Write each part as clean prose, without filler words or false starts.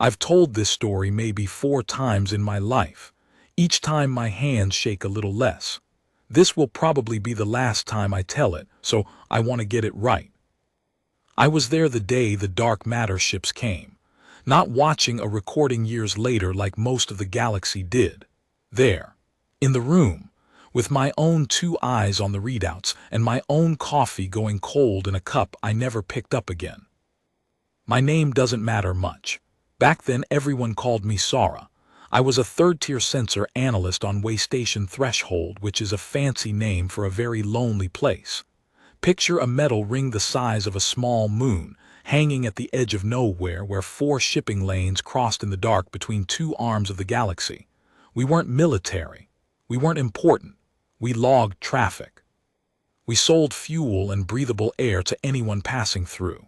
I've told this story maybe 4 times in my life. Each time my hands shake a little less. This will probably be the last time I tell it, so I want to get it right. I was there the day the dark matter ships came, not watching a recording years later like most of the galaxy did. There, in the room, with my own 2 eyes on the readouts and my own coffee going cold in a cup I never picked up again. My name doesn't matter much. Back then everyone called me Sarrn. I was a third-tier sensor analyst on Waystation Threshold, which is a fancy name for a very lonely place. Picture a metal ring the size of a small moon, hanging at the edge of nowhere where 4 shipping lanes crossed in the dark between 2 arms of the galaxy. We weren't military. We weren't important. We logged traffic. We sold fuel and breathable air to anyone passing through.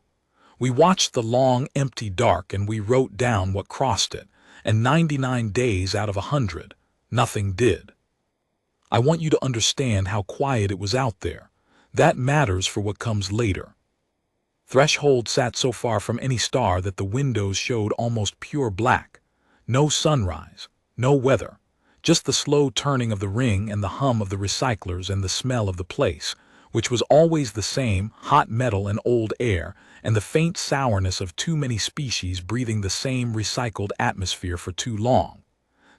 We watched the long, empty dark and we wrote down what crossed it, and 99 days out of 100, nothing did. I want you to understand how quiet it was out there. That matters for what comes later. Threshold sat so far from any star that the windows showed almost pure black. No sunrise, no weather, just the slow turning of the ring and the hum of the recyclers and the smell of the place, which was always the same, hot metal and old air, and the faint sourness of too many species breathing the same recycled atmosphere for too long.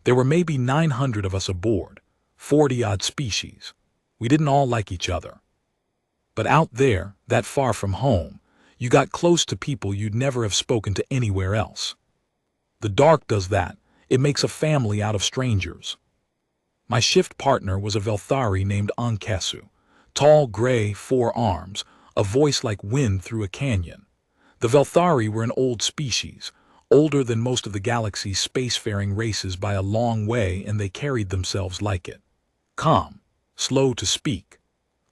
There were maybe 900 of us aboard, 40-odd species. We didn't all like each other. But out there, that far from home, you got close to people you'd never have spoken to anywhere else. The dark does that. It makes a family out of strangers. My shift partner was a Velthari named Ankesu. Tall, gray, 4 arms, a voice like wind through a canyon. The Velthari were an old species, older than most of the galaxy's spacefaring races by a long way, and they carried themselves like it. Calm, slow to speak.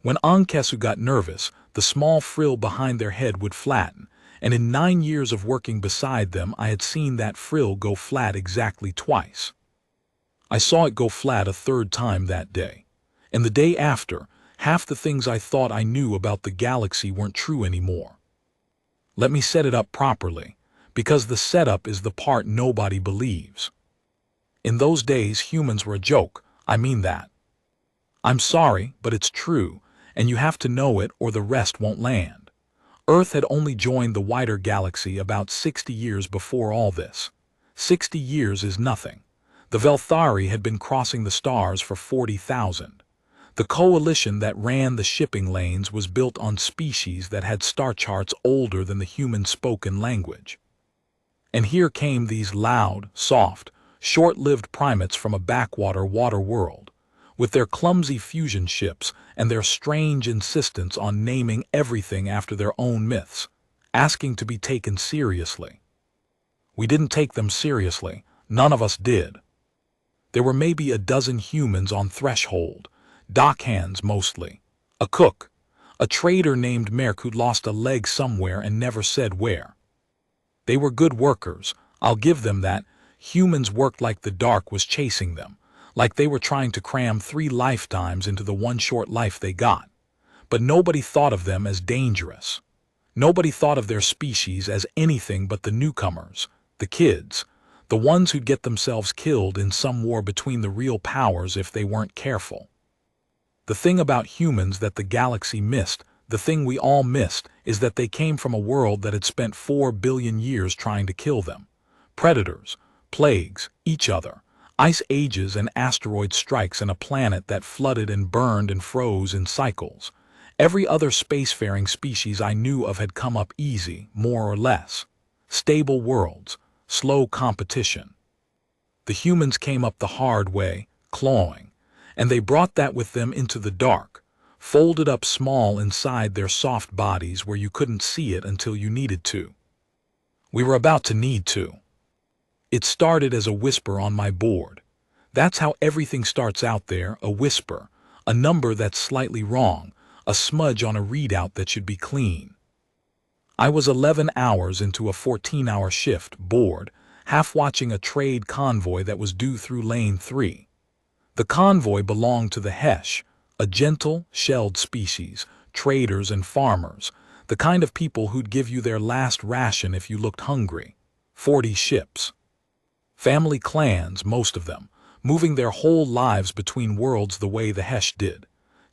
When Ankesu got nervous, the small frill behind their head would flatten, and in 9 years of working beside them I had seen that frill go flat exactly twice. I saw it go flat a 3rd time that day, and the day after, half the things I thought I knew about the galaxy weren't true anymore. Let me set it up properly, because the setup is the part nobody believes. In those days, humans were a joke. I mean that. I'm sorry, but it's true, and you have to know it or the rest won't land. Earth had only joined the wider galaxy about 60 years before all this. 60 years is nothing. The Velthari had been crossing the stars for 40,000. The coalition that ran the shipping lanes was built on species that had star charts older than the human spoken language. And here came these loud, soft, short-lived primates from a backwater water world, with their clumsy fusion ships and their strange insistence on naming everything after their own myths, asking to be taken seriously. We didn't take them seriously. None of us did. There were maybe a dozen humans on Threshold, dockhands mostly, a cook, a trader named Merk who'd lost a leg somewhere and never said where. They were good workers, I'll give them that. Humans worked like the dark was chasing them, like they were trying to cram 3 lifetimes into the one short life they got. But nobody thought of them as dangerous. Nobody thought of their species as anything but the newcomers, the kids, the ones who'd get themselves killed in some war between the real powers if they weren't careful. The thing about humans that the galaxy missed, the thing we all missed, is that they came from a world that had spent 4 billion years trying to kill them. Predators, plagues, each other, ice ages and asteroid strikes, and a planet that flooded and burned and froze in cycles. Every other spacefaring species I knew of had come up easy, more or less. Stable worlds, slow competition. The humans came up the hard way, clawing, and they brought that with them into the dark, folded up small inside their soft bodies where you couldn't see it until you needed to. We were about to need to. It started as a whisper on my board. That's how everything starts out there, a whisper, a number that's slightly wrong, a smudge on a readout that should be clean. I was 11 hours into a 14-hour shift, bored, half watching a trade convoy that was due through lane 3. The convoy belonged to the Hesh, a gentle, shelled species, traders and farmers, the kind of people who'd give you their last ration if you looked hungry. 40 ships. Family clans, most of them, moving their whole lives between worlds the way the Hesh did.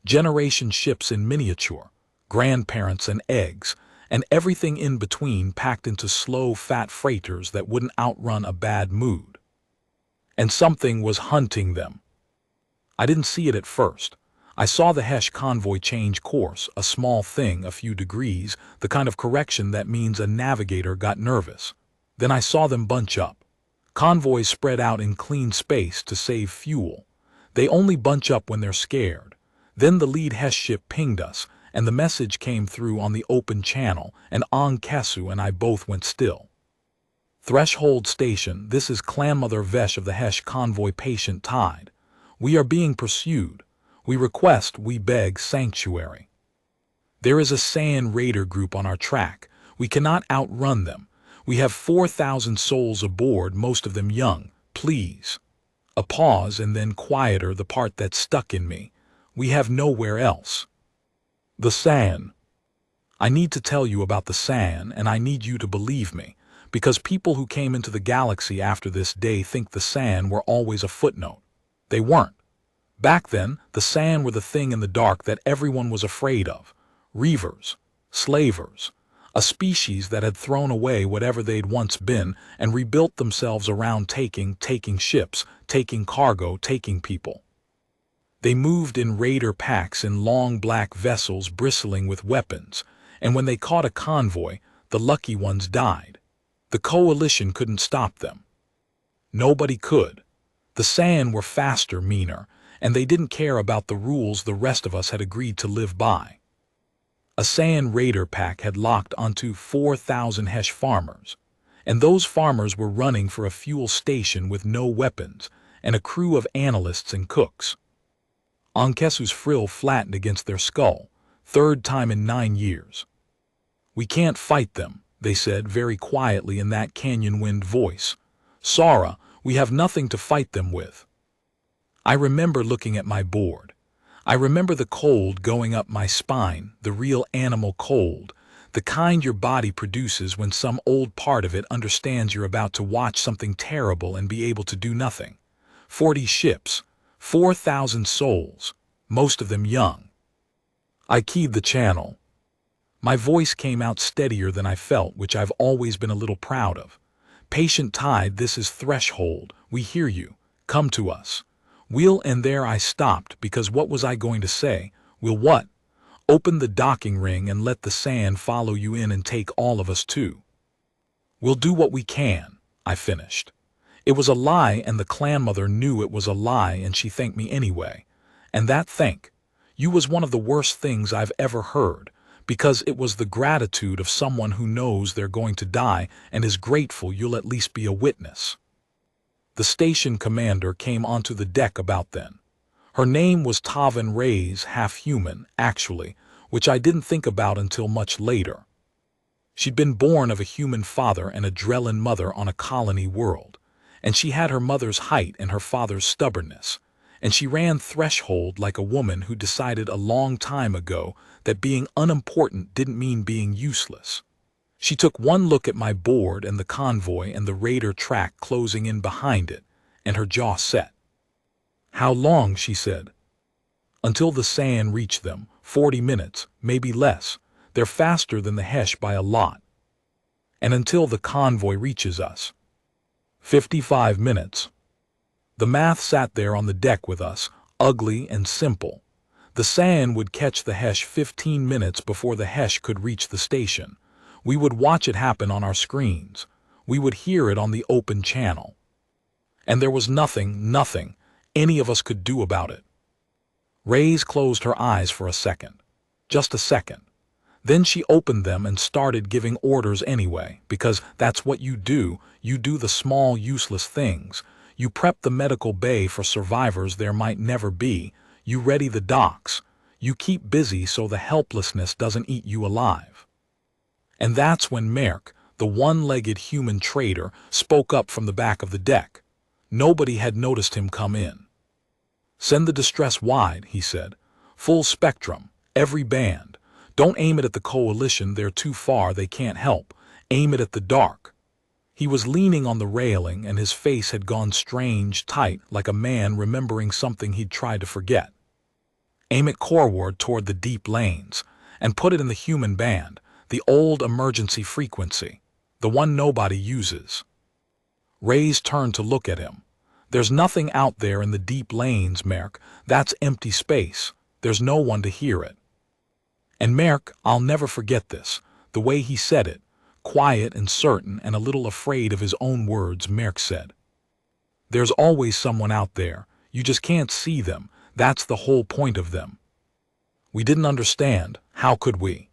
Generation ships in miniature, grandparents and eggs, and everything in between packed into slow, fat freighters that wouldn't outrun a bad mood. And something was hunting them. I didn't see it at first. I saw the Hesh convoy change course, a small thing, a few degrees, the kind of correction that means a navigator got nervous. Then I saw them bunch up. Convoys spread out in clean space to save fuel. They only bunch up when they're scared. Then the lead Hesh ship pinged us, and the message came through on the open channel, and Kesu and I both went still. Threshold Station, this is Clanmother Vesh of the Hesh convoy Patient Tide. We are being pursued. We request, we beg, sanctuary. There is a Sarrn raider group on our track. We cannot outrun them. We have 4,000 souls aboard, most of them young. Please. A pause and then quieter, the part that stuck in me. We have nowhere else. The Sarrn. I need to tell you about the Sarrn, and I need you to believe me, because people who came into the galaxy after this day think the Sarrn were always a footnote. They weren't. Back then, the Sarrn were the thing in the dark that everyone was afraid of. Reavers. Slavers. A species that had thrown away whatever they'd once been and rebuilt themselves around taking ships, taking cargo, taking people. They moved in raider packs in long black vessels bristling with weapons, and when they caught a convoy, the lucky ones died. The coalition couldn't stop them. Nobody could. The Sarrn were faster, meaner, and they didn't care about the rules the rest of us had agreed to live by. A Sarrn raider pack had locked onto 4,000 Hesh farmers, and those farmers were running for a fuel station with no weapons and a crew of analysts and cooks. Kesu's frill flattened against their skull, third time in 9 years. We can't fight them, they said very quietly in that canyon wind voice. Sarrn, we have nothing to fight them with. I remember looking at my board. I remember the cold going up my spine, the real animal cold, the kind your body produces when some old part of it understands you're about to watch something terrible and be able to do nothing. 40 ships, 4,000 souls, most of them young. I keyed the channel. My voice came out steadier than I felt, which I've always been a little proud of. Patient Tide, this is Threshold. We hear you. Come to us. And there I stopped, because what was I going to say? We'll what? Open the docking ring and let the Sarrn follow you in and take all of us too. We'll do what we can, I finished. It was a lie, and the Clanmother knew it was a lie, and she thanked me anyway. And that thank you was one of the worst things I've ever heard, because it was the gratitude of someone who knows they're going to die and is grateful you'll at least be a witness. The station commander came onto the deck about then. Her name was Tavan Reyes, half human, actually, which I didn't think about until much later. She'd been born of a human father and a Drellin mother on a colony world, and she had her mother's height and her father's stubbornness, and she ran Threshold like a woman who decided a long time ago that being unimportant didn't mean being useless. She took one look at my board and the convoy and the raider track closing in behind it, and her jaw set. How long, she said. Until the Sarrn reached them, 40 minutes, maybe less. They're faster than the Hesh by a lot. And until the convoy reaches us. 55 minutes. The math sat there on the deck with us, ugly and simple. The Sarrn would catch the Hesh 15 minutes before the Hesh could reach the station. We would watch it happen on our screens. We would hear it on the open channel. And there was nothing any of us could do about it. Reyes closed her eyes for a second. Just a second. Then she opened them and started giving orders anyway, because that's what you do. You do the small, useless things. You prep the medical bay for survivors there might never be. You ready the docks. You keep busy so the helplessness doesn't eat you alive. And that's when Merk, the one-legged human trader, spoke up from the back of the deck. Nobody had noticed him come in. Send the distress wide, he said. Full spectrum, every band. Don't aim it at the coalition, they're too far, they can't help. Aim it at the dark. He was leaning on the railing and his face had gone strange tight like a man remembering something he'd tried to forget. Aim it coreward toward the deep lanes, and put it in the human band, the old emergency frequency, the one nobody uses. Rays turned to look at him. There's nothing out there in the deep lanes, Merk. That's empty space. There's no one to hear it. And Merk, I'll never forget this, the way he said it, quiet and certain and a little afraid of his own words, Merk said. There's always someone out there. You just can't see them. That's the whole point of them. We didn't understand. How could we?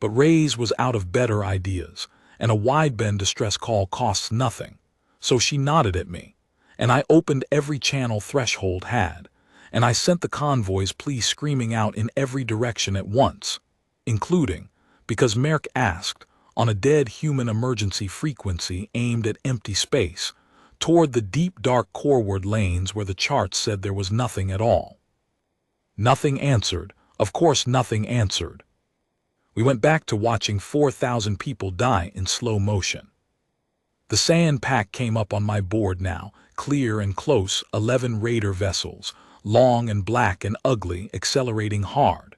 But Rays was out of better ideas, and a wideband distress call costs nothing. So she nodded at me, and I opened every channel Threshold had, and I sent the convoy's plea screaming out in every direction at once, including, because Merk asked, on a dead human emergency frequency aimed at empty space, toward the deep dark coreward lanes where the charts said there was nothing at all. Nothing answered. Of course nothing answered. We went back to watching 4,000 people die in slow motion. The sand pack came up on my board now, clear and close, 11 raider vessels, long and black and ugly, accelerating hard.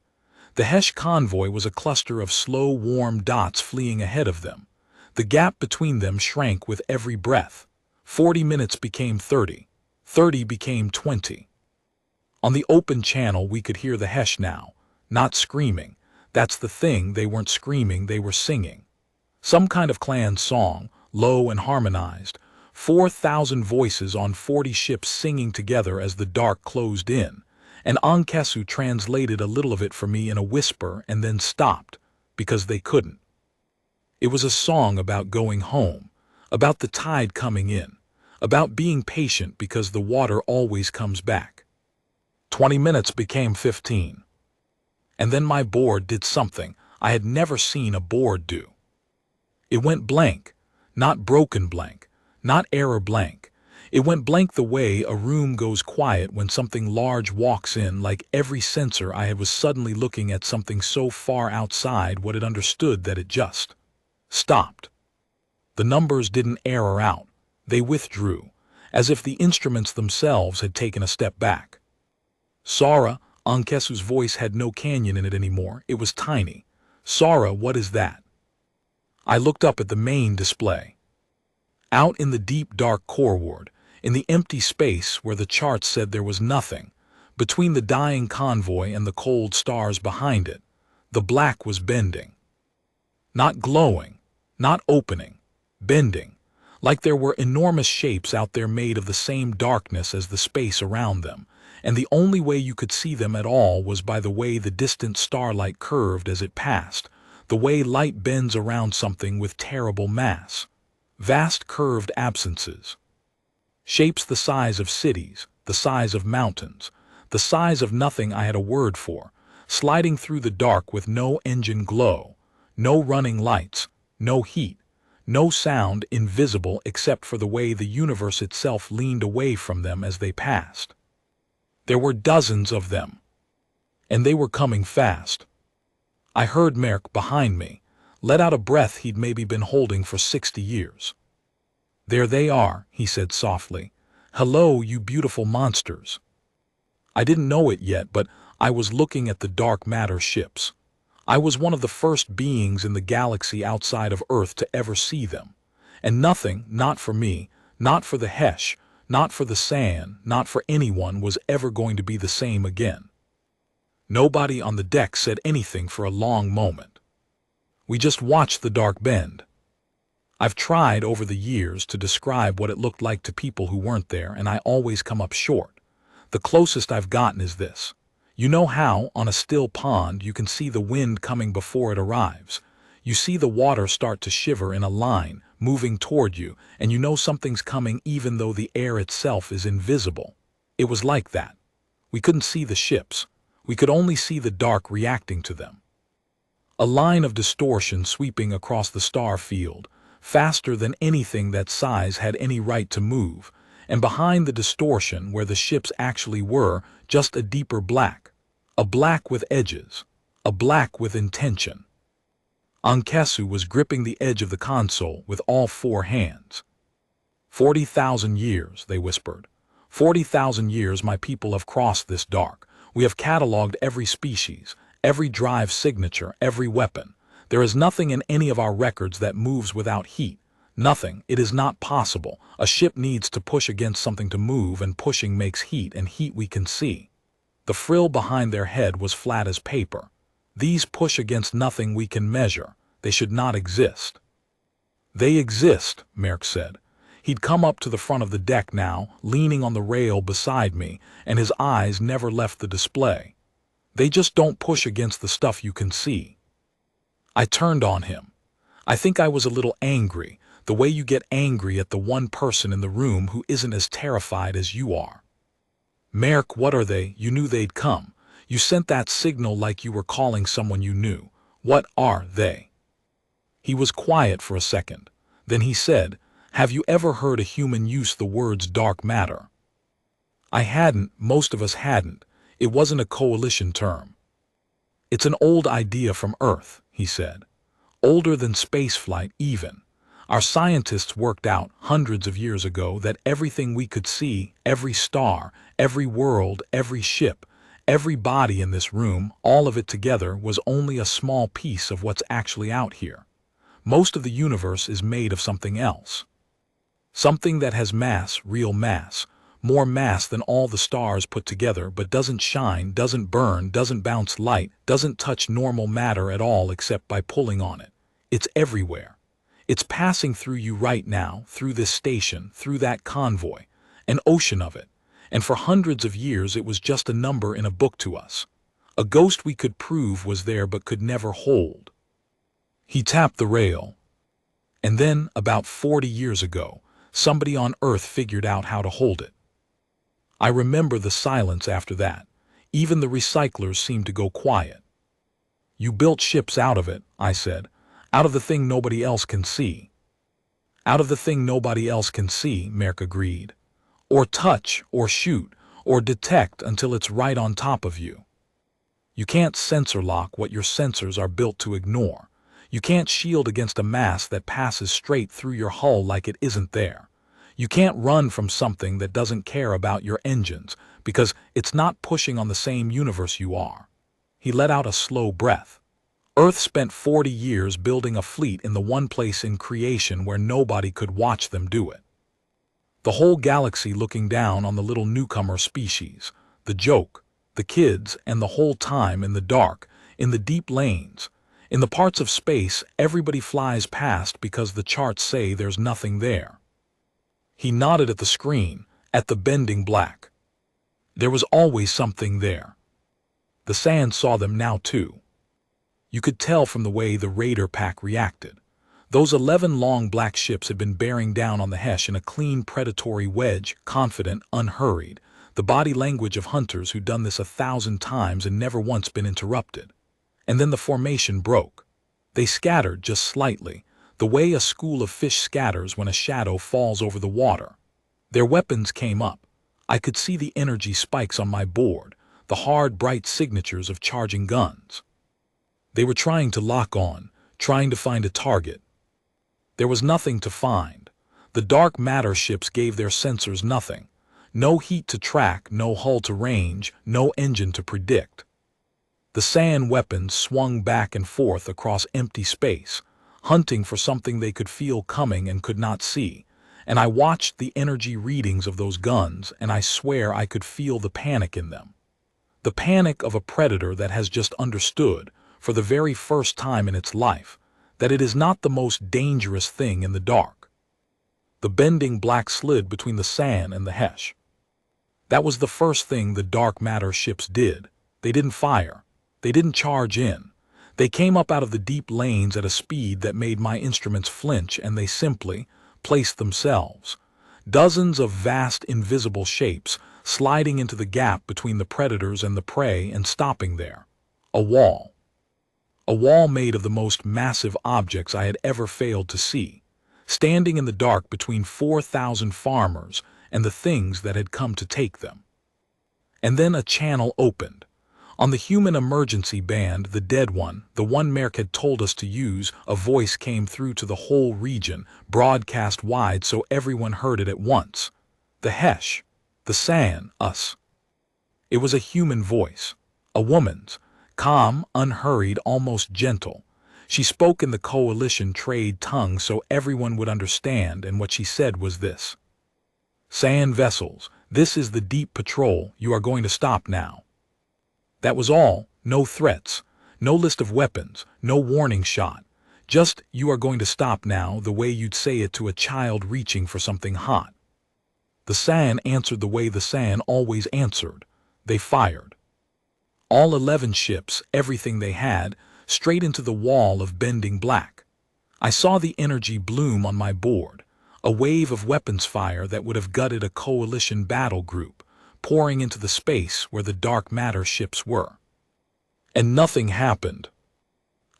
The Hesh convoy was a cluster of slow, warm dots fleeing ahead of them. The gap between them shrank with every breath. 40 minutes became 30. 30 became 20. On the open channel we could hear the Hesh now, not screaming. That's the thing, they weren't screaming, they were singing. Some kind of clan song, low and harmonized. 4,000 voices on 40 ships singing together as the dark closed in, and Ankesu translated a little of it for me in a whisper and then stopped, because they couldn't. It was a song about going home, about the tide coming in, about being patient because the water always comes back. 20 minutes became 15. And then my board did something I had never seen a board do. It went blank, not broken blank, not error blank. It went blank the way a room goes quiet when something large walks in, like every sensor I had was suddenly looking at something so far outside what it understood that it just stopped. The numbers didn't error out. They withdrew, as if the instruments themselves had taken a step back. Sarrn, Ankesu's voice had no canyon in it anymore. It was tiny. Sarrn, what is that? I looked up at the main display. Out in the deep dark coreward, in the empty space where the charts said there was nothing, between the dying convoy and the cold stars behind it, the black was bending. Not glowing, not opening, bending, like there were enormous shapes out there made of the same darkness as the space around them, and the only way you could see them at all was by the way the distant starlight curved as it passed, the way light bends around something with terrible mass. Vast curved absences. Shapes the size of cities, the size of mountains, the size of nothing I had a word for, sliding through the dark with no engine glow, no running lights, no heat, no sound, invisible except for the way the universe itself leaned away from them as they passed. There were dozens of them, and they were coming fast. I heard Merk behind me, let out a breath he'd maybe been holding for 60 years. There they are, he said softly. Hello, you beautiful monsters. I didn't know it yet, but I was looking at the dark matter ships. I was one of the first beings in the galaxy outside of Earth to ever see them. And nothing, not for me, not for the Hesh, not for the Sarrn, not for anyone, was ever going to be the same again. Nobody on the deck said anything for a long moment. We just watched the dark bend. I've tried over the years to describe what it looked like to people who weren't there, and I always come up short. The closest I've gotten is this. You know how, on a still pond, you can see the wind coming before it arrives. You see the water start to shiver in a line, moving toward you, and you know something's coming even though the air itself is invisible. It was like that. We couldn't see the ships. We could only see the dark reacting to them. A line of distortion sweeping across the star field, faster than anything that size had any right to move, and behind the distortion where the ships actually were, just a deeper black. A black with edges. A black with intention. Ankesu was gripping the edge of the console with all four hands. 40,000 years, they whispered. 40,000 years my people have crossed this dark. We have catalogued every species, every drive signature, every weapon. There is nothing in any of our records that moves without heat. Nothing. It is not possible. A ship needs to push against something to move, and pushing makes heat, and heat we can see. The frill behind their head was flat as paper. These push against nothing we can measure. They should not exist. They exist, Merck said. He'd come up to the front of the deck now, leaning on the rail beside me, and his eyes never left the display. They just don't push against the stuff you can see. I turned on him. I think I was a little angry, the way you get angry at the one person in the room who isn't as terrified as you are. Merck, what are they? You knew they'd come. You sent that signal like you were calling someone you knew. What are they? He was quiet for a second. Then he said, "Have you ever heard a human use the words dark matter?" I hadn't, most of us hadn't. It wasn't a coalition term. It's an old idea from Earth, he said. Older than spaceflight even. Our scientists worked out hundreds of years ago that everything we could see, every star, every world, every ship, every body in this room, all of it together was only a small piece of what's actually out here. Most of the universe is made of something else. Something that has mass, real mass, more mass than all the stars put together, but doesn't shine, doesn't burn, doesn't bounce light, doesn't touch normal matter at all except by pulling on it. It's everywhere. It's passing through you right now, through this station, through that convoy, an ocean of it. And for hundreds of years it was just a number in a book to us. A ghost we could prove was there but could never hold. He tapped the rail. And then, about 40 years ago, somebody on Earth figured out how to hold it. I remember the silence after that. Even the recyclers seemed to go quiet. You built ships out of it, I said. Out of the thing nobody else can see. Out of the thing nobody else can see, Merck agreed. Or touch, or shoot, or detect until it's right on top of you. You can't sensor lock what your sensors are built to ignore. You can't shield against a mass that passes straight through your hull like it isn't there. You can't run from something that doesn't care about your engines, because it's not pushing on the same universe you are. He let out a slow breath. Earth spent 40 years building a fleet in the one place in creation where nobody could watch them do it. The whole galaxy looking down on the little newcomer species, the joke, the kids, and the whole time in the dark, in the deep lanes, in the parts of space everybody flies past because the charts say there's nothing there. He nodded at the screen, at the bending black. There was always something there. The sand saw them now too. You could tell from the way the raider pack reacted. Those 11 long black ships had been bearing down on the Hesh in a clean predatory wedge, confident, unhurried, the body language of hunters who'd done this 1,000 times and never once been interrupted. And then the formation broke. They scattered just slightly, the way a school of fish scatters when a shadow falls over the water. Their weapons came up. I could see the energy spikes on my board, the hard, bright signatures of charging guns. They were trying to lock on, trying to find a target. There was nothing to find. The dark matter ships gave their sensors nothing. No heat to track, no hull to range, no engine to predict. The Sarrn weapons swung back and forth across empty space, hunting for something they could feel coming and could not see. And I watched the energy readings of those guns, and I swear I could feel the panic in them. The panic of a predator that has just understood, for the very first time in its life, that it is not the most dangerous thing in the dark. The bending black slid between the Sarrn and the Hesh. That was the first thing the dark matter ships did. They didn't fire. They didn't charge in. They came up out of the deep lanes at a speed that made my instruments flinch, and they simply placed themselves. Dozens of vast invisible shapes sliding into the gap between the predators and the prey and stopping there. A wall. A wall made of the most massive objects I had ever failed to see, standing in the dark between 4,000 farmers and the things that had come to take them. And then a channel opened. On the human emergency band, the dead one, the one Merc had told us to use, a voice came through to the whole region, broadcast wide so everyone heard it at once. The Hesh, the Sarrn, us. It was a human voice, a woman's, calm, unhurried, almost gentle. She spoke in the coalition trade tongue so everyone would understand, and what she said was this. Sarrn vessels, this is the deep patrol, you are going to stop now. That was all, no threats, no list of weapons, no warning shot. Just, you are going to stop now, the way you'd say it to a child reaching for something hot. The Sarrn answered the way the Sarrn always answered. They fired. All 11 ships, everything they had, straight into the wall of bending black. I saw the energy bloom on my board, a wave of weapons fire that would have gutted a coalition battle group, pouring into the space where the dark matter ships were. And nothing happened.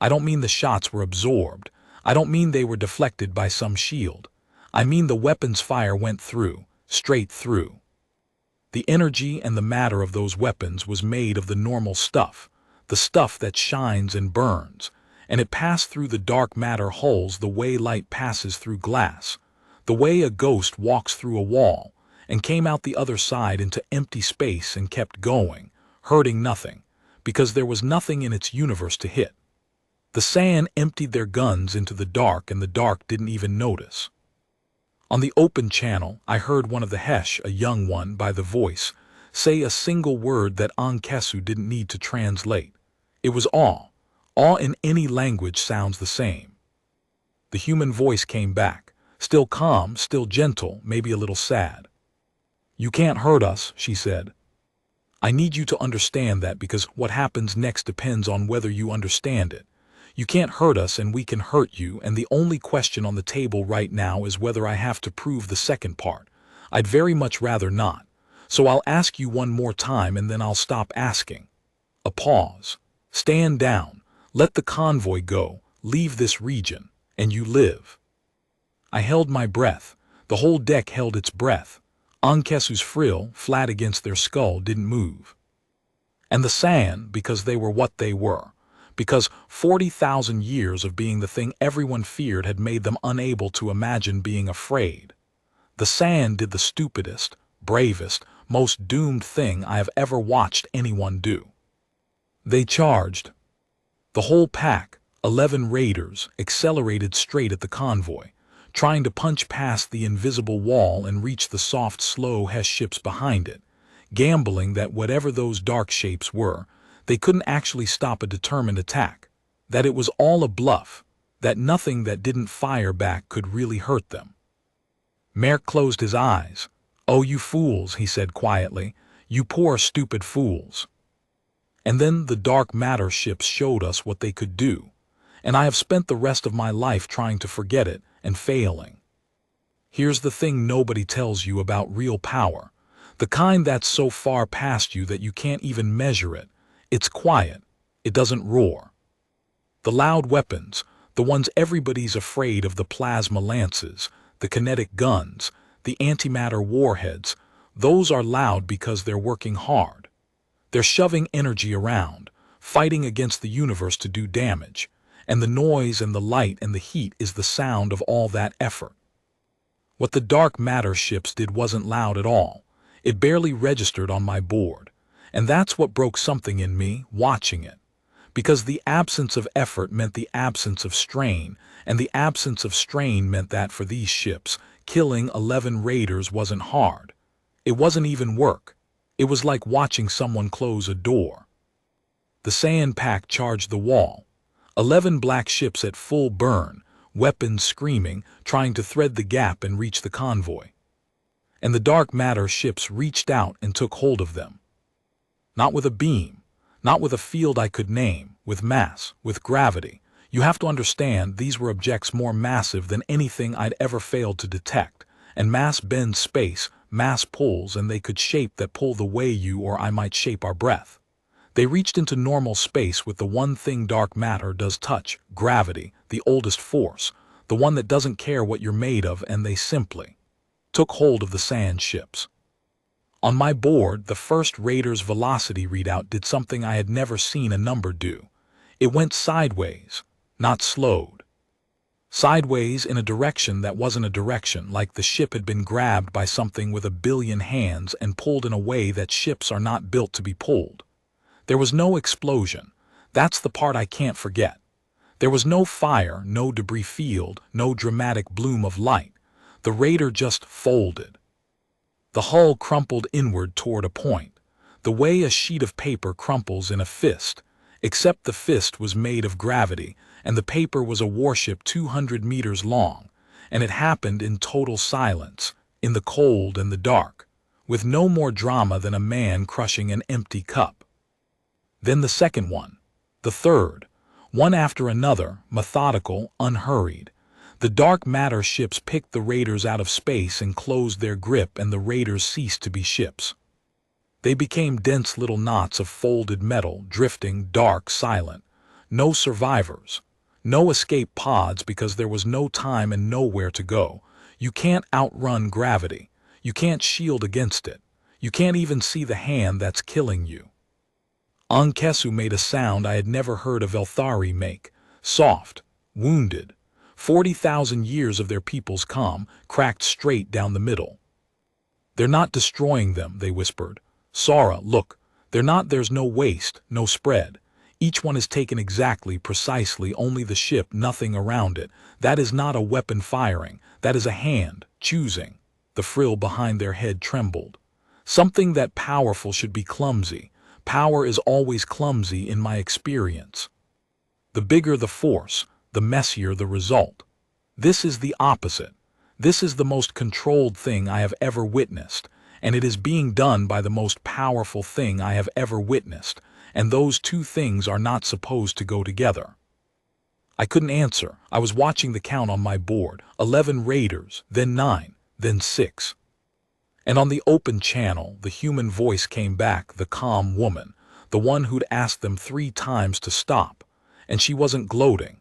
I don't mean the shots were absorbed. I don't mean they were deflected by some shield. I mean the weapons fire went through, straight through. The energy and the matter of those weapons was made of the normal stuff, the stuff that shines and burns, and it passed through the dark matter hulls the way light passes through glass, the way a ghost walks through a wall, and came out the other side into empty space and kept going, hurting nothing, because there was nothing in its universe to hit. The Sarrn emptied their guns into the dark, and the dark didn't even notice. On the open channel, I heard one of the Hesh, a young one, by the voice, say a single word that Ankesu didn't need to translate. It was awe. Awe in any language sounds the same. The human voice came back, still calm, still gentle, maybe a little sad. You can't hurt us, she said. I need you to understand that, because what happens next depends on whether you understand it. You can't hurt us and we can hurt you, and the only question on the table right now is whether I have to prove the second part. I'd very much rather not. So I'll ask you one more time and then I'll stop asking. A pause. Stand down. Let the convoy go. Leave this region. And you live. I held my breath. The whole deck held its breath. Ankesu's frill, flat against their skull, didn't move. And the Sarrn, because they were what they were. Because 40,000 years of being the thing everyone feared had made them unable to imagine being afraid. The Sarrn did the stupidest, bravest, most doomed thing I have ever watched anyone do. They charged. The whole pack, 11 raiders, accelerated straight at the convoy, trying to punch past the invisible wall and reach the soft, slow Hesh ships behind it, gambling that whatever those dark shapes were, they couldn't actually stop a determined attack, that it was all a bluff, that nothing that didn't fire back could really hurt them. Merc closed his eyes. "Oh, you fools," he said quietly, "you poor stupid fools." And then the dark matter ships showed us what they could do, and I have spent the rest of my life trying to forget it and failing. Here's the thing nobody tells you about real power, the kind that's so far past you that you can't even measure it. It's quiet. It doesn't roar. The loud weapons, the ones everybody's afraid of, the plasma lances, the kinetic guns, the antimatter warheads, those are loud because they're working hard. They're shoving energy around, fighting against the universe to do damage, and the noise and the light and the heat is the sound of all that effort. What the dark matter ships did wasn't loud at all. It barely registered on my board. And that's what broke something in me, watching it. Because the absence of effort meant the absence of strain, and the absence of strain meant that for these ships, killing 11 raiders wasn't hard. It wasn't even work. It was like watching someone close a door. The Sarrn pack charged the wall. 11 black ships at full burn, weapons screaming, trying to thread the gap and reach the convoy. And the dark matter ships reached out and took hold of them. Not with a beam, not with a field I could name, with mass, with gravity. You have to understand these were objects more massive than anything I'd ever failed to detect, and mass bends space, mass pulls, and they could shape that pull the way you or I might shape our breath. They reached into normal space with the one thing dark matter does touch, gravity, the oldest force, the one that doesn't care what you're made of, and they simply took hold of the Sarrn ships. On my board, the first Raider's velocity readout did something I had never seen a number do. It went sideways, not slowed. Sideways in a direction that wasn't a direction, like the ship had been grabbed by something with a billion hands and pulled in a way that ships are not built to be pulled. There was no explosion. That's the part I can't forget. There was no fire, no debris field, no dramatic bloom of light. The Raider just folded. The hull crumpled inward toward a point, the way a sheet of paper crumples in a fist, except the fist was made of gravity, and the paper was a warship 200 meters long, and it happened in total silence, in the cold and the dark, with no more drama than a man crushing an empty cup. Then the second one, the third, one after another, methodical, unhurried. The dark matter ships picked the Raiders out of space and closed their grip, and the Raiders ceased to be ships. They became dense little knots of folded metal, drifting, dark, silent. No survivors. No escape pods, because there was no time and nowhere to go. You can't outrun gravity. You can't shield against it. You can't even see the hand that's killing you. Ankesu made a sound I had never heard a Velthari make. Soft, wounded. 40,000 years of their people's calm, cracked straight down the middle. "They're not destroying them," they whispered. "Sarrn, look, they're not. There's no waste, no spread. Each one is taken exactly, precisely, only the ship, nothing around it. That is not a weapon firing, that is a hand, choosing." The frill behind their head trembled. "Something that powerful should be clumsy. Power is always clumsy in my experience. The bigger the force, the messier the result. This is the opposite. This is the most controlled thing I have ever witnessed, and it is being done by the most powerful thing I have ever witnessed, and those two things are not supposed to go together." I couldn't answer. I was watching the count on my board. 11 Raiders, then 9, then 6. And on the open channel, the human voice came back, the calm woman, the one who'd asked them 3 times to stop, and she wasn't gloating.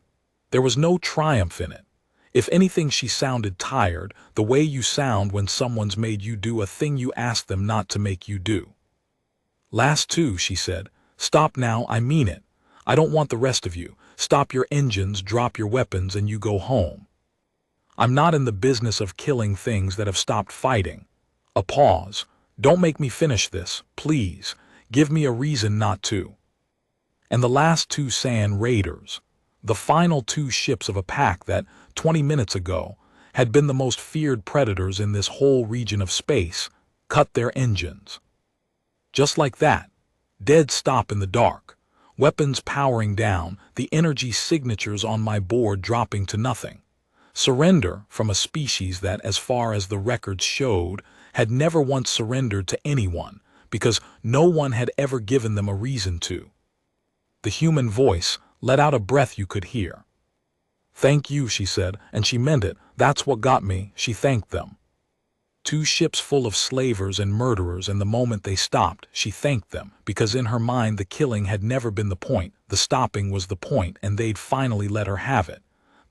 There was no triumph in it. If anything, she sounded tired, the way you sound when someone's made you do a thing you asked them not to make you do. "Last 2, she said. "Stop now, I mean it. I don't want the rest of you. Stop your engines, drop your weapons, and you go home. I'm not in the business of killing things that have stopped fighting." A pause. "Don't make me finish this, please. Give me a reason not to." And the last 2 Sarrn Raiders, the final 2 ships of a pack that, 20 minutes ago, had been the most feared predators in this whole region of space, cut their engines. Just like that. Dead stop in the dark. Weapons powering down, the energy signatures on my board dropping to nothing. Surrender from a species that, as far as the records showed, had never once surrendered to anyone, because no one had ever given them a reason to. The human voice let out a breath you could hear. "Thank you," she said, and she meant it. That's what got me. She thanked them. 2 ships full of slavers and murderers, and the moment they stopped, she thanked them, because in her mind the killing had never been the point, the stopping was the point, and they'd finally let her have it.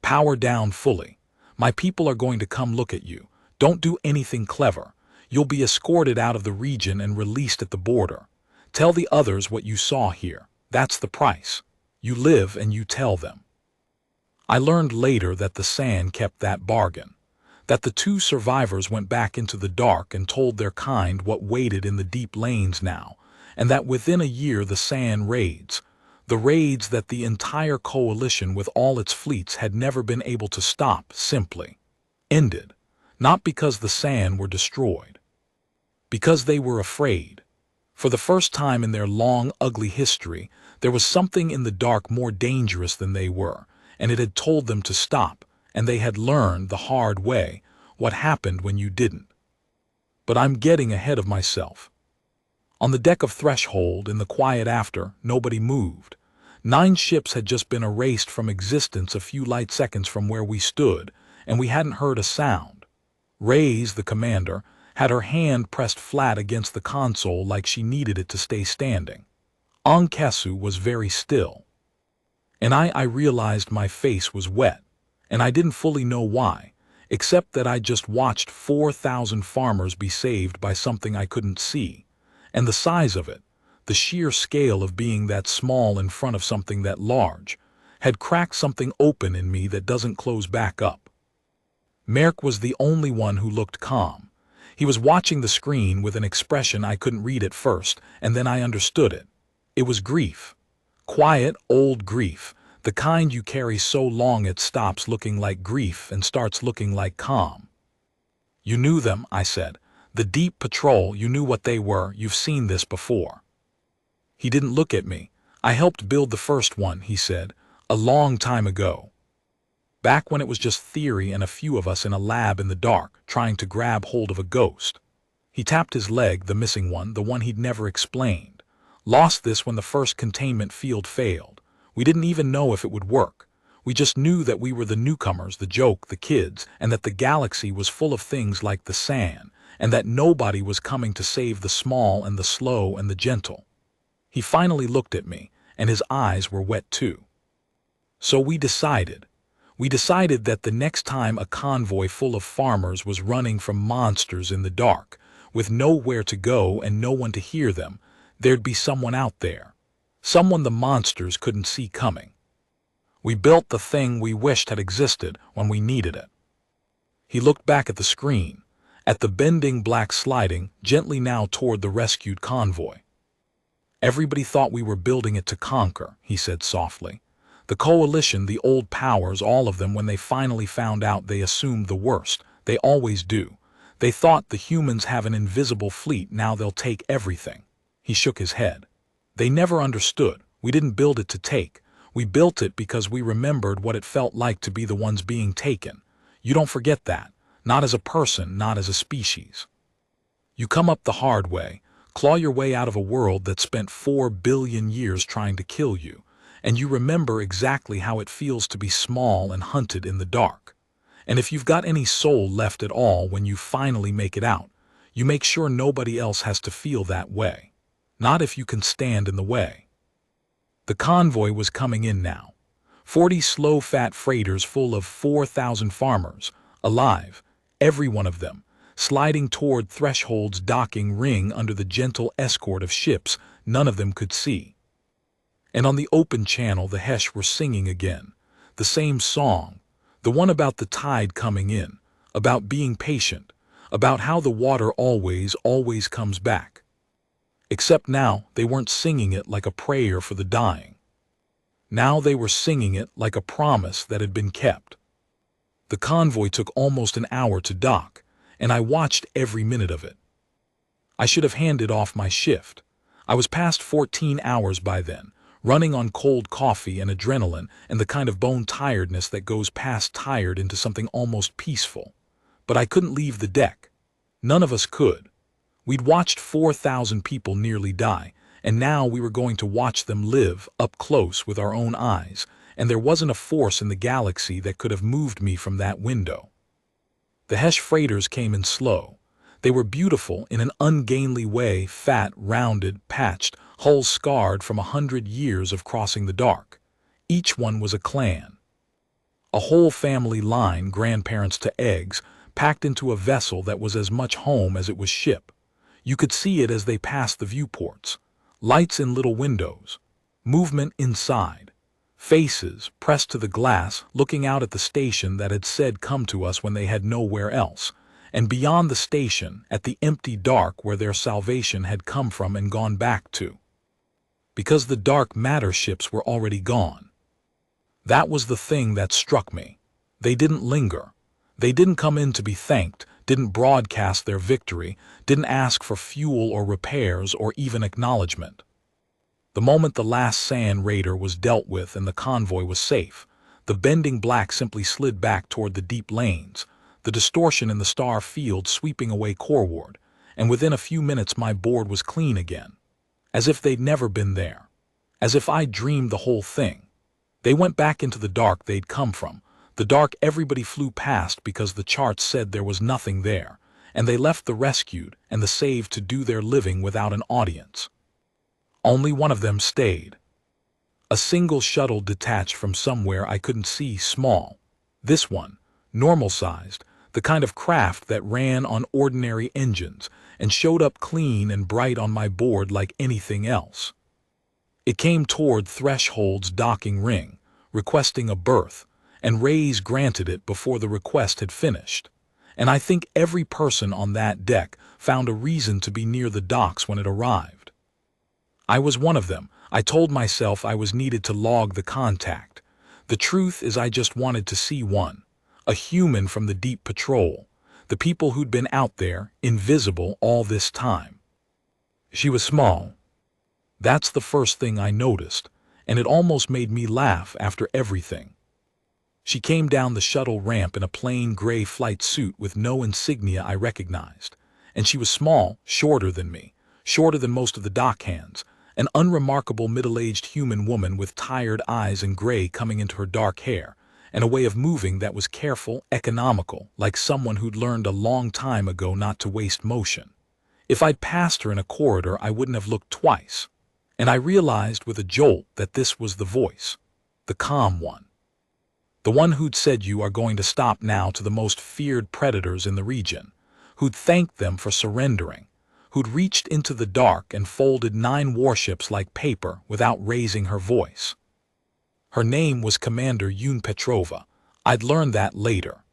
"Power down fully. My people are going to come look at you. Don't do anything clever. You'll be escorted out of the region and released at the border. Tell the others what you saw here. That's the price. You live and you tell them." I learned later that the Sarrn kept that bargain, that the 2 survivors went back into the dark and told their kind what waited in the deep lanes now, and that within a year the Sarrn raids, the raids that the entire coalition with all its fleets had never been able to stop, simply ended, not because the Sarrn were destroyed, because they were afraid. For the first time in their long, ugly history, there was something in the dark more dangerous than they were, and it had told them to stop, and they had learned the hard way what happened when you didn't. But I'm getting ahead of myself. On the deck of Threshold, in the quiet after, nobody moved. 9 ships had just been erased from existence a few light seconds from where we stood, and we hadn't heard a sound. Reyes, the commander, had her hand pressed flat against the console like she needed it to stay standing. Ankesu was very still. And I realized my face was wet, and I didn't fully know why. except that I just watched 4,000 farmers be saved by something I couldn't see. And the size of it, the sheer scale of being that small in front of something that large, had cracked something open in me that doesn't close back up. Merk was the only one who looked calm. He was watching the screen with an expression I couldn't read at first, and then I understood it. It was grief. Quiet, old grief, the kind you carry so long it stops looking like grief and starts looking like calm. "You knew them," I said. "The Deep Patrol, you knew what they were, you've seen this before." He didn't look at me. "I helped build the first one," he said, "a long time ago. Back when it was just theory and a few of us in a lab in the dark, trying to grab hold of a ghost." He tapped his leg, the missing one, the one he'd never explained. "Lost this when the first containment field failed. We didn't even know if it would work. We just knew that we were the newcomers, the joke, the kids, and that the galaxy was full of things like the Sarrn, and that nobody was coming to save the small and the slow and the gentle." He finally looked at me, and his eyes were wet too. "So we decided that the next time a convoy full of farmers was running from monsters in the dark, with nowhere to go and no one to hear them, there'd be someone out there. Someone the monsters couldn't see coming. We built the thing we wished had existed when we needed it." He looked back at the screen, at the bending black sliding gently now toward the rescued convoy. "Everybody thought we were building it to conquer," he said softly. "The Coalition, the old powers, all of them, when they finally found out, they assumed the worst. They always do. They thought the humans have an invisible fleet, now they'll take everything." He shook his head. "They never understood. We didn't build it to take. We built it because we remembered what it felt like to be the ones being taken. You don't forget that. Not as a person, not as a species. You come up the hard way, claw your way out of a world that spent 4 billion years trying to kill you, and you remember exactly how it feels to be small and hunted in the dark. And if you've got any soul left at all when you finally make it out, you make sure nobody else has to feel that way. Not if you can stand in the way." The convoy was coming in now. 40 slow, fat freighters full of 4,000 farmers, alive, every one of them, sliding toward Threshold's docking ring under the gentle escort of ships none of them could see. And on the open channel the Hesh were singing again, the same song, the one about the tide coming in, about being patient, about how the water always, always comes back. Except now they weren't singing it like a prayer for the dying. Now they were singing it like a promise that had been kept. The convoy took almost an hour to dock, and I watched every minute of it. I should have handed off my shift. I was past 14 hours by then, running on cold coffee and adrenaline and the kind of bone tiredness that goes past tired into something almost peaceful. But I couldn't leave the deck. None of us could. We'd watched 4,000 people nearly die, and now we were going to watch them live up close with our own eyes, and there wasn't a force in the galaxy that could have moved me from that window. The Hesh freighters came in slow. They were beautiful in an ungainly way, fat, rounded, patched, hulls scarred from 100 years of crossing the dark. Each one was a clan. A whole family line, grandparents to eggs, packed into a vessel that was as much home as it was ship. You could see it as they passed the viewports. Lights in little windows. Movement inside. Faces pressed to the glass, looking out at the station that had said come to us when they had nowhere else. And beyond the station, at the empty dark where their salvation had come from and gone back to. Because the dark matter ships were already gone. That was the thing that struck me. They didn't linger. They didn't come in to be thanked, didn't broadcast their victory, didn't ask for fuel or repairs or even acknowledgement. The moment the last Sarrn raider was dealt with and the convoy was safe, the bending black simply slid back toward the deep lanes, the distortion in the star field sweeping away coreward, and within a few minutes my board was clean again. As if they'd never been there. As if I'd dreamed the whole thing. They went back into the dark they'd come from, the dark everybody flew past because the charts said there was nothing there, and they left the rescued and the saved to do their living without an audience. Only one of them stayed. A single shuttle detached from somewhere I couldn't see, small. This one, normal-sized, the kind of craft that ran on ordinary engines and showed up clean and bright on my board like anything else. It came toward Threshold's docking ring, requesting a berth, and Rays granted it before the request had finished. And I think every person on that deck found a reason to be near the docks when it arrived. I was one of them. I told myself I was needed to log the contact. The truth is I just wanted to see one, a human from the deep patrol, the people who'd been out there, invisible all this time. She was small. That's the first thing I noticed, and it almost made me laugh after everything. She came down the shuttle ramp in a plain gray flight suit with no insignia I recognized, and she was small, shorter than me, shorter than most of the dockhands, an unremarkable middle-aged human woman with tired eyes and gray coming into her dark hair, and a way of moving that was careful, economical, like someone who'd learned a long time ago not to waste motion. If I'd passed her in a corridor, I wouldn't have looked twice. And I realized with a jolt that this was the voice, the calm one. The one who'd said you are going to stop now to the most feared predators in the region, who'd thanked them for surrendering, who'd reached into the dark and folded 9 warships like paper without raising her voice. Her name was Commander Yun Petrova. I'd learned that later.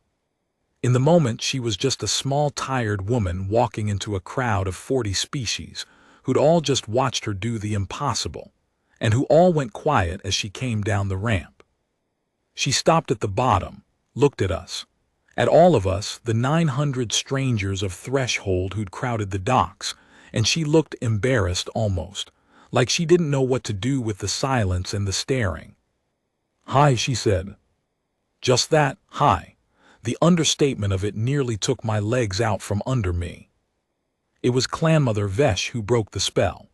In the moment, she was just a small, tired woman walking into a crowd of 40 species, who'd all just watched her do the impossible, and who all went quiet as she came down the ramp. She stopped at the bottom, looked at us, at all of us, the 900 strangers of Threshold who'd crowded the docks, and she looked embarrassed almost, like she didn't know what to do with the silence and the staring. "Hi," she said. Just that, hi. The understatement of it nearly took my legs out from under me. It was Clanmother Vesh who broke the spell.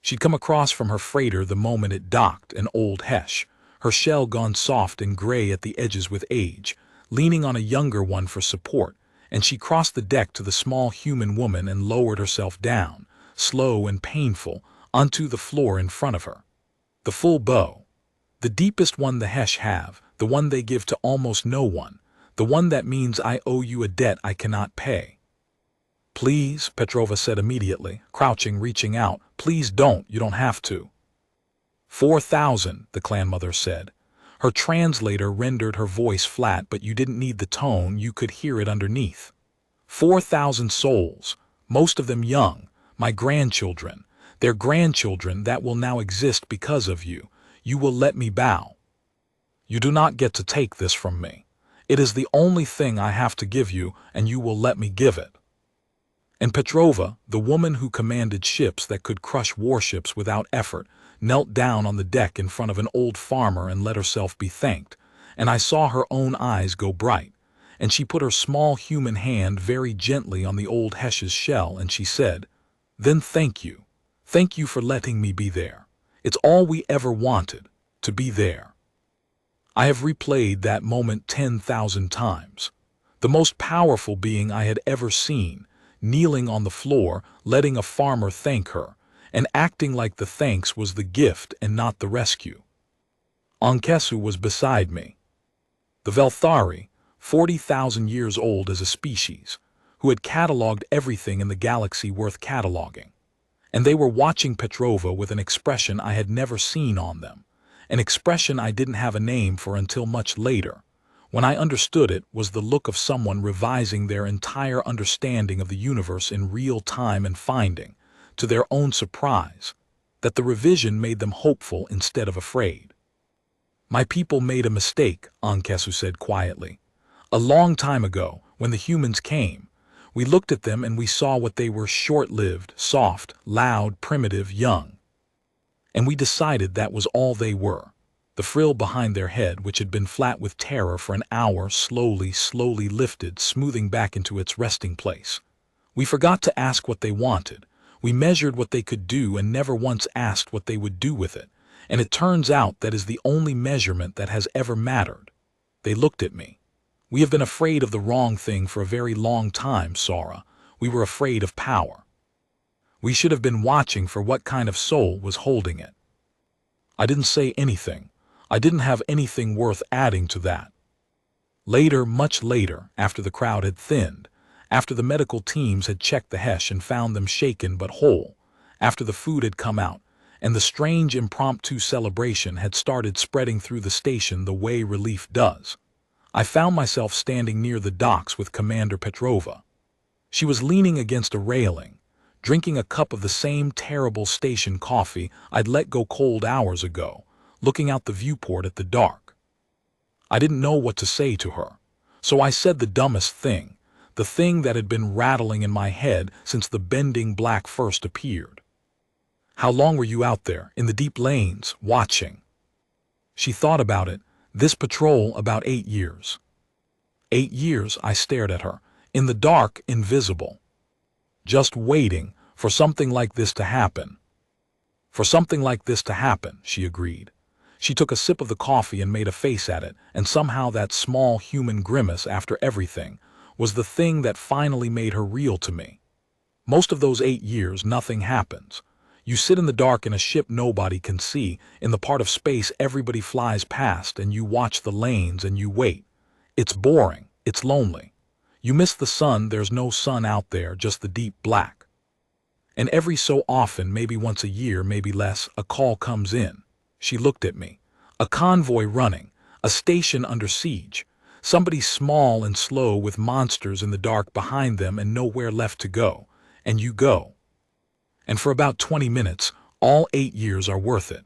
She'd come across from her freighter the moment it docked, an old Hesh, her shell gone soft and gray at the edges with age, leaning on a younger one for support, and she crossed the deck to the small human woman and lowered herself down, slow and painful, onto the floor in front of her. The full bow. The deepest one the Hesh have, the one they give to almost no one, the one that means I owe you a debt I cannot pay. "Please," Petrova said immediately, crouching, reaching out. "Please don't, you don't have to." 4,000, the Clanmother said. Her translator rendered her voice flat, but you didn't need the tone, you could hear it underneath. 4,000 souls, most of them young, my grandchildren, their grandchildren that will now exist because of you. You will let me bow. You do not get to take this from me. It is the only thing I have to give you, and you will let me give it. And Petrova, the woman who commanded ships that could crush warships without effort, knelt down on the deck in front of an old farmer and let herself be thanked, and I saw her own eyes go bright, and she put her small human hand very gently on the old Hesh's shell, and she said, "Then thank you. Thank you for letting me be there. It's all we ever wanted, to be there." I have replayed that moment 10,000 times. The most powerful being I had ever seen, kneeling on the floor, letting a farmer thank her, and acting like the thanks was the gift and not the rescue. Ankesu was beside me. The Velthari, 40,000 years old as a species, who had catalogued everything in the galaxy worth cataloging. And they were watching Petrova with an expression I had never seen on them, an expression I didn't have a name for until much later. When I understood it was the look of someone revising their entire understanding of the universe in real time and finding, to their own surprise, that the revision made them hopeful instead of afraid. "My people made a mistake," Ankesu said quietly. "A long time ago, when the humans came, we looked at them and we saw what they were: short-lived, soft, loud, primitive, young. And we decided that was all they were. The frill behind their head, which had been flat with terror for an hour, slowly lifted, smoothing back into its resting place. We forgot to ask what they wanted. We measured what they could do and never once asked what they would do with it. And it turns out that is the only measurement that has ever mattered." They looked at me. "We have been afraid of the wrong thing for a very long time, Sarrn. We were afraid of power. We should have been watching for what kind of soul was holding it." I didn't say anything. I didn't have anything worth adding to that. Later, much later, after the crowd had thinned, after the medical teams had checked the Hesh and found them shaken but whole, after the food had come out, and the strange impromptu celebration had started spreading through the station the way relief does, I found myself standing near the docks with Commander Petrova. She was leaning against a railing, drinking a cup of the same terrible station coffee I'd let go cold hours ago, looking out the viewport at the dark. I didn't know what to say to her, so I said the dumbest thing, the thing that had been rattling in my head since the bending black first appeared. How long were you out there, in the deep lanes, watching? She thought about it. This patrol, about 8 years. 8 years, I stared at her, in the dark, invisible. Just waiting for something like this to happen. For something like this to happen, she agreed. She took a sip of the coffee and made a face at it, and somehow that small human grimace after everything was the thing that finally made her real to me. Most of those 8 years, nothing happens. You sit in the dark in a ship nobody can see, in the part of space everybody flies past, and you watch the lanes and you wait. It's boring, it's lonely. You miss the sun, there's no sun out there, just the deep black. And every so often, maybe once a year, maybe less, a call comes in. She looked at me. A convoy running, a station under siege, somebody small and slow with monsters in the dark behind them and nowhere left to go, and you go. And for about 20 minutes, all 8 years are worth it.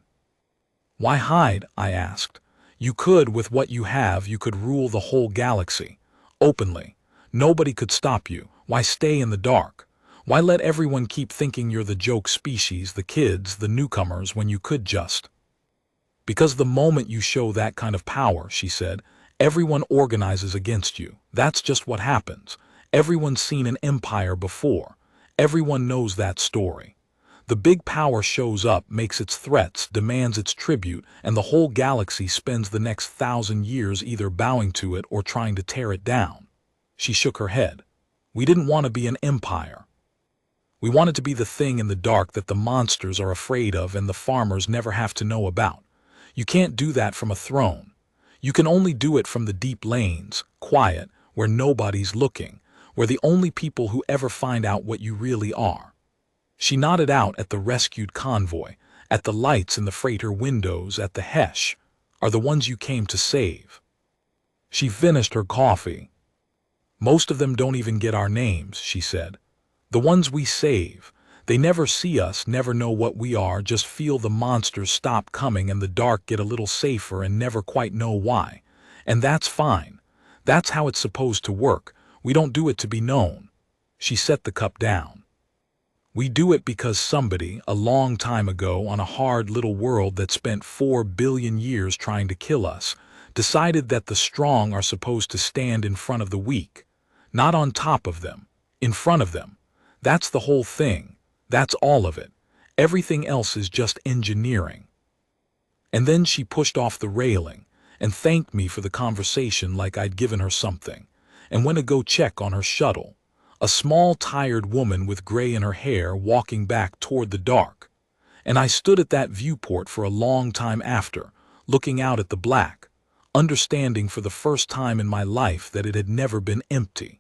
Why hide? I asked. You could, with what you have, you could rule the whole galaxy. Openly. Nobody could stop you. Why stay in the dark? Why let everyone keep thinking you're the joke species, the kids, the newcomers, when you could just? Because the moment you show that kind of power, she said, everyone organizes against you. That's just what happens. Everyone's seen an empire before. Everyone knows that story. The big power shows up, makes its threats, demands its tribute, and the whole galaxy spends the next 1,000 years either bowing to it or trying to tear it down. She shook her head. We didn't want to be an empire. We wanted to be the thing in the dark that the monsters are afraid of and the farmers never have to know about. You can't do that from a throne. You can only do it from the deep lanes, quiet, where nobody's looking, where the only people who ever find out what you really are. She nodded out at the rescued convoy, at the lights in the freighter windows, at the Hesh, are the ones you came to save. She finished her coffee. Most of them don't even get our names, she said. The ones we save, they never see us, never know what we are, just feel the monsters stop coming and the dark get a little safer and never quite know why. And that's fine. That's how it's supposed to work. We don't do it to be known. She set the cup down. We do it because somebody, a long time ago on a hard little world that spent 4 billion years trying to kill us, decided that the strong are supposed to stand in front of the weak. Not on top of them, in front of them. That's the whole thing. That's all of it. Everything else is just engineering. And then she pushed off the railing and thanked me for the conversation like I'd given her something, and went to go check on her shuttle, a small tired woman with gray in her hair walking back toward the dark. And I stood at that viewport for a long time after, looking out at the black, understanding for the first time in my life that it had never been empty.